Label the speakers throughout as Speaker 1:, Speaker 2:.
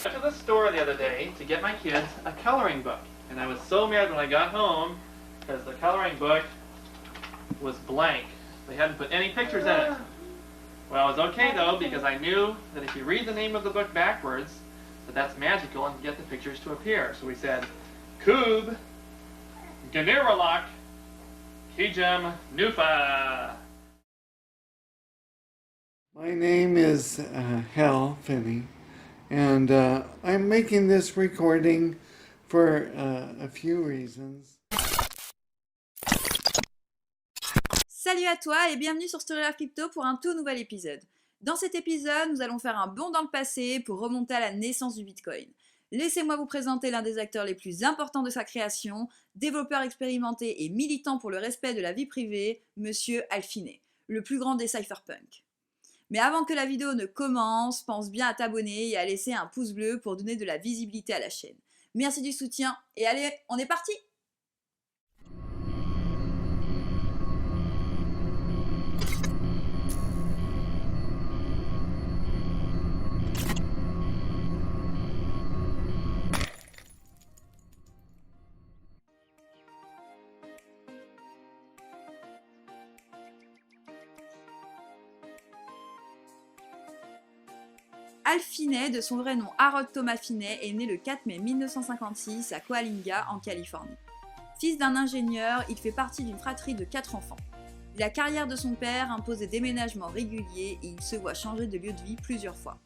Speaker 1: went to the store the other day to get my kids a coloring book, and I was so mad when I got home because the coloring book was blank. They hadn't put any pictures in it. Well, it was okay though, because I knew that if you read the name of the book backwards, that's magical and get the pictures to appear. So we said, Koob, Ganiralak, Kijam, Nufa.
Speaker 2: My name is Hal Finney, and I'm making this recording for a few reasons.
Speaker 3: Salut à toi et bienvenue sur Story of Crypto pour un tout nouvel épisode. Dans cet épisode, nous allons faire un bond dans le passé pour remonter à la naissance du Bitcoin. Laissez-moi vous présenter l'un des acteurs les plus importants de sa création, développeur expérimenté et militant pour le respect de la vie privée, Monsieur Hal Finney, le plus grand des cypherpunks. Mais avant que la vidéo ne commence, pense bien à t'abonner et à laisser un pouce bleu pour donner de la visibilité à la chaîne. Merci du soutien et allez, on est parti! Hal Finney, de son vrai nom Harold Thomas Finney, est né le 4 mai 1956 à Coalinga, en Californie. Fils d'un ingénieur, il fait partie d'une fratrie de 4 enfants. La carrière de son père impose des déménagements réguliers et il se voit changer de lieu de vie plusieurs fois.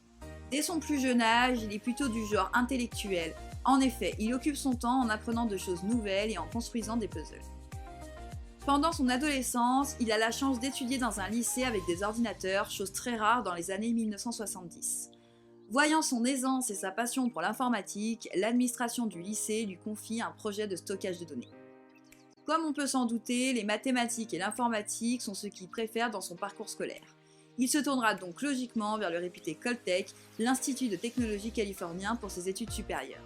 Speaker 3: Dès son plus jeune âge, il est plutôt du genre intellectuel. En effet, il occupe son temps en apprenant de choses nouvelles et en construisant des puzzles. Pendant son adolescence, il a la chance d'étudier dans un lycée avec des ordinateurs, chose très rare dans les années 1970. Voyant son aisance et sa passion pour l'informatique, l'administration du lycée lui confie un projet de stockage de données. Comme on peut s'en douter, les mathématiques et l'informatique sont ce qu'il préfère dans son parcours scolaire. Il se tournera donc logiquement vers le réputé Caltech, l'Institut de technologie californien pour ses études supérieures.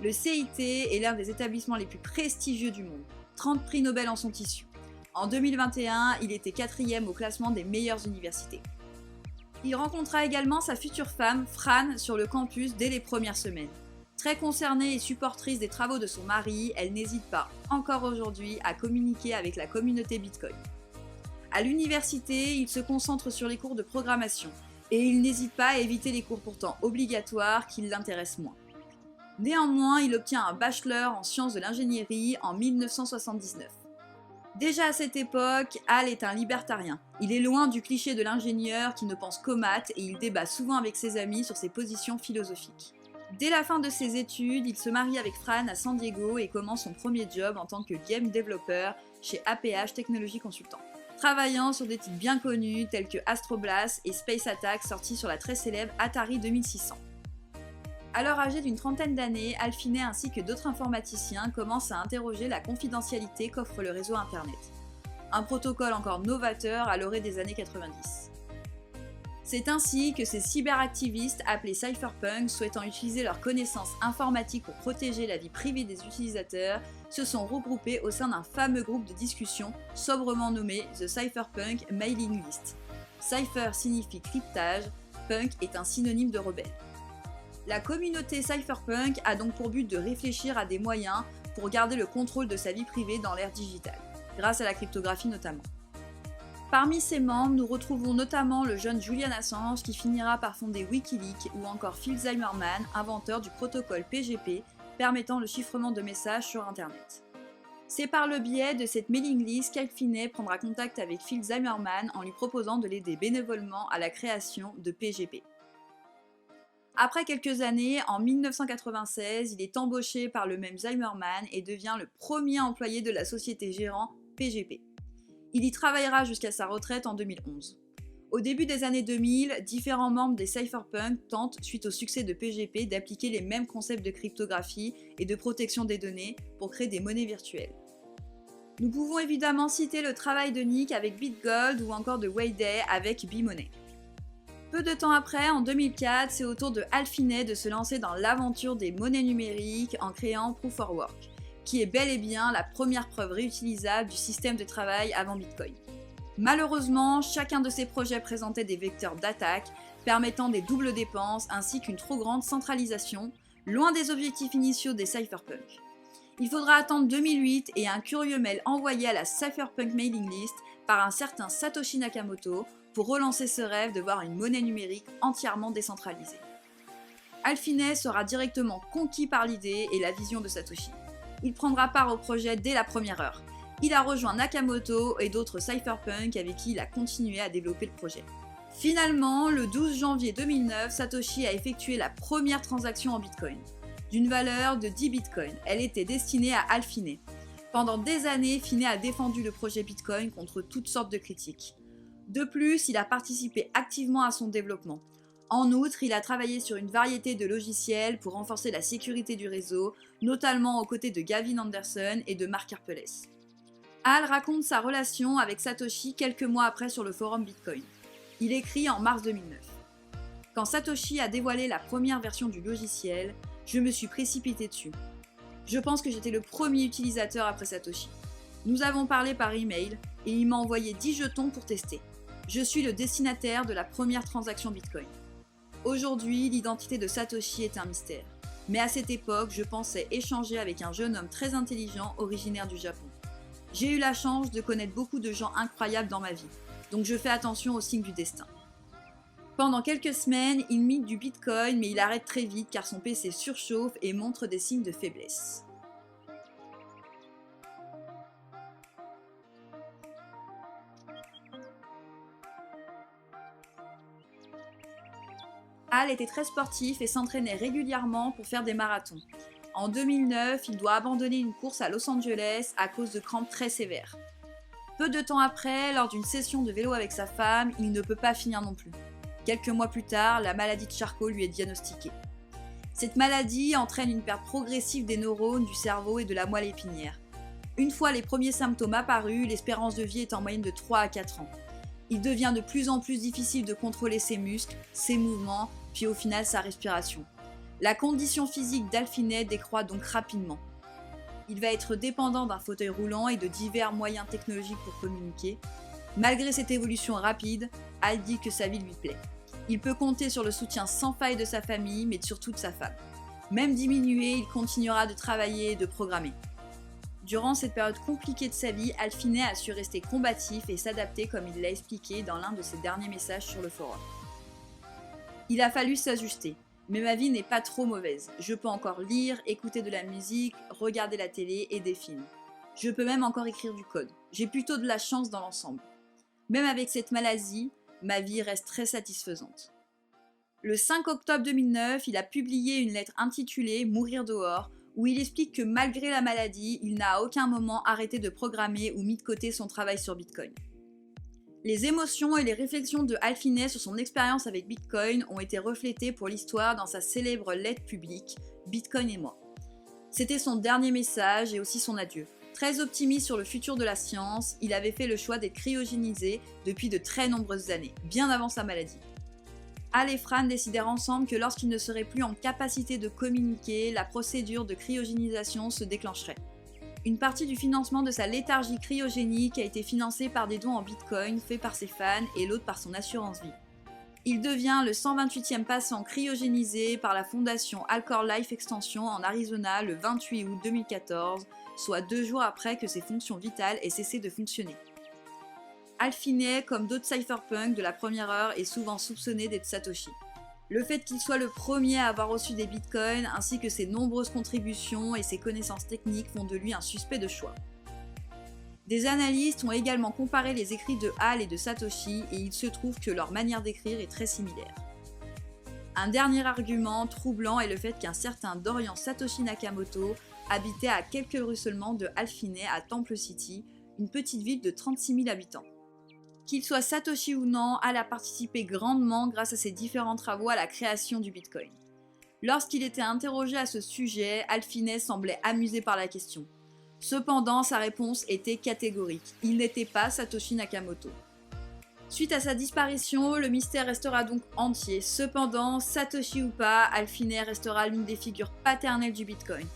Speaker 3: Le CIT est l'un des établissements les plus prestigieux du monde, 30 prix Nobel en sont issus. En 2021, il était 4e au classement des meilleures universités. Il rencontra également sa future femme, Fran, sur le campus dès les premières semaines. Très concernée et supportrice des travaux de son mari, elle n'hésite pas, encore aujourd'hui, à communiquer avec la communauté Bitcoin. À l'université, il se concentre sur les cours de programmation, et il n'hésite pas à éviter les cours pourtant obligatoires qui l'intéressent moins. Néanmoins, il obtient un bachelor en sciences de l'ingénierie en 1979. Déjà à cette époque, Hal est un libertarien. Il est loin du cliché de l'ingénieur qui ne pense qu'aux maths et il débat souvent avec ses amis sur ses positions philosophiques. Dès la fin de ses études, il se marie avec Fran à San Diego et commence son premier job en tant que game developer chez APH Technology Consultant, travaillant sur des titres bien connus tels que Astro Blast et Space Attack sortis sur la très célèbre Atari 2600. Alors âgé d'une trentaine d'années, Hal Finney ainsi que d'autres informaticiens commencent à interroger la confidentialité qu'offre le réseau Internet. Un protocole encore novateur à l'orée des années 90. C'est ainsi que ces cyberactivistes appelés cypherpunks, souhaitant utiliser leurs connaissances informatiques pour protéger la vie privée des utilisateurs, se sont regroupés au sein d'un fameux groupe de discussion sobrement nommé The Cypherpunk Mailing List. Cypher signifie cryptage, punk est un synonyme de rebelle. La communauté cypherpunk a donc pour but de réfléchir à des moyens pour garder le contrôle de sa vie privée dans l'ère digitale, grâce à la cryptographie notamment. Parmi ses membres, nous retrouvons notamment le jeune Julian Assange qui finira par fonder Wikileaks ou encore Phil Zimmermann, inventeur du protocole PGP permettant le chiffrement de messages sur Internet. C'est par le biais de cette mailing list qu'Hal Finney prendra contact avec Phil Zimmermann en lui proposant de l'aider bénévolement à la création de PGP. Après quelques années, en 1996, il est embauché par le même Zimmermann et devient le premier employé de la société gérant PGP. Il y travaillera jusqu'à sa retraite en 2011. Au début des années 2000, différents membres des cypherpunks tentent, suite au succès de PGP, d'appliquer les mêmes concepts de cryptographie et de protection des données pour créer des monnaies virtuelles. Nous pouvons évidemment citer le travail de Nick avec BitGold ou encore de Wei Dai avec B-Money. Peu de temps après, en 2004, c'est au tour de Hal Finney de se lancer dans l'aventure des monnaies numériques en créant Proof of Work, qui est bel et bien la première preuve réutilisable du système de travail avant Bitcoin. Malheureusement, chacun de ces projets présentait des vecteurs d'attaque, permettant des doubles dépenses ainsi qu'une trop grande centralisation, loin des objectifs initiaux des cypherpunks. Il faudra attendre 2008 et un curieux mail envoyé à la cypherpunk mailing list par un certain Satoshi Nakamoto pour relancer ce rêve de voir une monnaie numérique entièrement décentralisée. Alphinae sera directement conquis par l'idée et la vision de Satoshi. Il prendra part au projet dès la première heure. Il a rejoint Nakamoto et d'autres cypherpunks avec qui il a continué à développer le projet. Finalement, le 12 janvier 2009, Satoshi a effectué la première transaction en Bitcoin. D'une valeur de 10 Bitcoins, elle était destinée à Alphinae. Pendant des années, Phiné a défendu le projet Bitcoin contre toutes sortes de critiques. De plus, il a participé activement à son développement. En outre, il a travaillé sur une variété de logiciels pour renforcer la sécurité du réseau, notamment aux côtés de Gavin Anderson et de Mark Karpeles. Al raconte sa relation avec Satoshi quelques mois après sur le forum Bitcoin. Il écrit en mars 2009. Quand Satoshi a dévoilé la première version du logiciel, je me suis précipité dessus. Je pense que j'étais le premier utilisateur après Satoshi. Nous avons parlé par email et il m'a envoyé 10 jetons pour tester. Je suis le destinataire de la première transaction Bitcoin. Aujourd'hui, l'identité de Satoshi est un mystère. Mais à cette époque, je pensais échanger avec un jeune homme très intelligent originaire du Japon. J'ai eu la chance de connaître beaucoup de gens incroyables dans ma vie, donc je fais attention aux signes du destin. Pendant quelques semaines, il mine du Bitcoin, mais il arrête très vite car son PC surchauffe et montre des signes de faiblesse. Al était très sportif et s'entraînait régulièrement pour faire des marathons. En 2009, il doit abandonner une course à Los Angeles à cause de crampes très sévères. Peu de temps après, lors d'une session de vélo avec sa femme, il ne peut pas finir non plus. Quelques mois plus tard, la maladie de Charcot lui est diagnostiquée. Cette maladie entraîne une perte progressive des neurones, du cerveau et de la moelle épinière. Une fois les premiers symptômes apparus, l'espérance de vie est en moyenne de 3 à 4 ans. Il devient de plus en plus difficile de contrôler ses muscles, ses mouvements, puis au final sa respiration. La condition physique d'Alphinae décroît donc rapidement. Il va être dépendant d'un fauteuil roulant et de divers moyens technologiques pour communiquer. Malgré cette évolution rapide, Al dit que sa vie lui plaît. Il peut compter sur le soutien sans faille de sa famille, mais surtout de sa femme. Même diminué, il continuera de travailler et de programmer. Durant cette période compliquée de sa vie, Alphinae a su rester combatif et s'adapter comme il l'a expliqué dans l'un de ses derniers messages sur le forum. Il a fallu s'ajuster. Mais ma vie n'est pas trop mauvaise. Je peux encore lire, écouter de la musique, regarder la télé et des films. Je peux même encore écrire du code. J'ai plutôt de la chance dans l'ensemble. Même avec cette maladie, ma vie reste très satisfaisante. Le 5 octobre 2009, il a publié une lettre intitulée « Mourir dehors » où il explique que malgré la maladie, il n'a à aucun moment arrêté de programmer ou mis de côté son travail sur Bitcoin. Les émotions et les réflexions de Alphinae sur son expérience avec Bitcoin ont été reflétées pour l'histoire dans sa célèbre lettre publique « Bitcoin et moi ». C'était son dernier message et aussi son adieu. Très optimiste sur le futur de la science, il avait fait le choix d'être cryogénisé depuis de très nombreuses années, bien avant sa maladie. Al et Fran décidèrent ensemble que lorsqu'il ne serait plus en capacité de communiquer, la procédure de cryogénisation se déclencherait. Une partie du financement de sa léthargie cryogénique a été financée par des dons en Bitcoin faits par ses fans et l'autre par son assurance vie. Il devient le 128e patient cryogénisé par la fondation Alcor Life Extension en Arizona le 28 août 2014, soit 2 jours après que ses fonctions vitales aient cessé de fonctionner. Alphinae, comme d'autres cypherpunks de la première heure, est souvent soupçonné d'être Satoshi. Le fait qu'il soit le premier à avoir reçu des bitcoins, ainsi que ses nombreuses contributions et ses connaissances techniques font de lui un suspect de choix. Des analystes ont également comparé les écrits de Al et de Satoshi et il se trouve que leur manière d'écrire est très similaire. Un dernier argument troublant est le fait qu'un certain Dorian Satoshi Nakamoto habitait à quelques rues seulement de Alphinae à Temple City, une petite ville de 36 000 habitants. Qu'il soit Satoshi ou non, Al a participé grandement grâce à ses différents travaux à la création du Bitcoin. Lorsqu'il était interrogé à ce sujet, Alphinae semblait amusé par la question. Cependant, sa réponse était catégorique. Il n'était pas Satoshi Nakamoto. Suite à sa disparition, le mystère restera donc entier. Cependant, Satoshi ou pas, Alphinae restera l'une des figures paternelles du Bitcoin.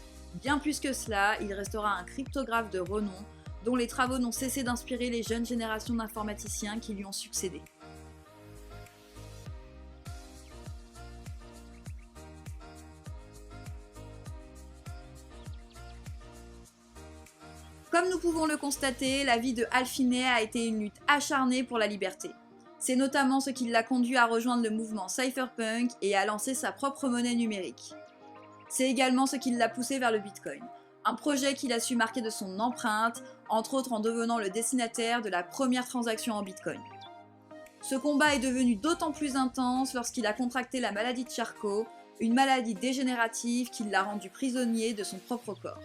Speaker 3: Bien plus que cela, il restera un cryptographe de renom, dont les travaux n'ont cessé d'inspirer les jeunes générations d'informaticiens qui lui ont succédé. Comme nous pouvons le constater, la vie de Hal Finney a été une lutte acharnée pour la liberté. C'est notamment ce qui l'a conduit à rejoindre le mouvement cypherpunk et à lancer sa propre monnaie numérique. C'est également ce qui l'a poussé vers le Bitcoin, un projet qu'il a su marquer de son empreinte, entre autres en devenant le destinataire de la première transaction en Bitcoin. Ce combat est devenu d'autant plus intense lorsqu'il a contracté la maladie de Charcot, une maladie dégénérative qui l'a rendu prisonnier de son propre corps.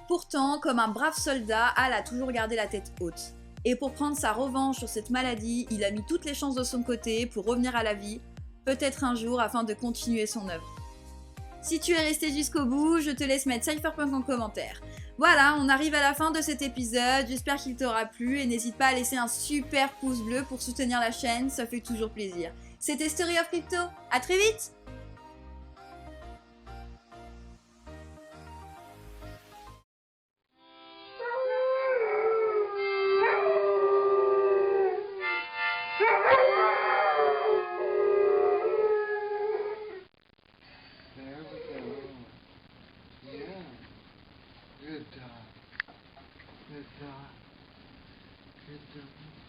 Speaker 3: Pourtant, comme un brave soldat, Hal a toujours gardé la tête haute. Et pour prendre sa revanche sur cette maladie, il a mis toutes les chances de son côté pour revenir à la vie, peut-être un jour afin de continuer son œuvre. Si tu es resté jusqu'au bout, je te laisse mettre Cypherpunk en commentaire. Voilà, on arrive à la fin de cet épisode, j'espère qu'il t'aura plu et n'hésite pas à laisser un super pouce bleu pour soutenir la chaîne, ça fait toujours plaisir. C'était Story of Crypto, à très vite!
Speaker 2: There we go. Yeah. Good dog. Good dog. Good dog.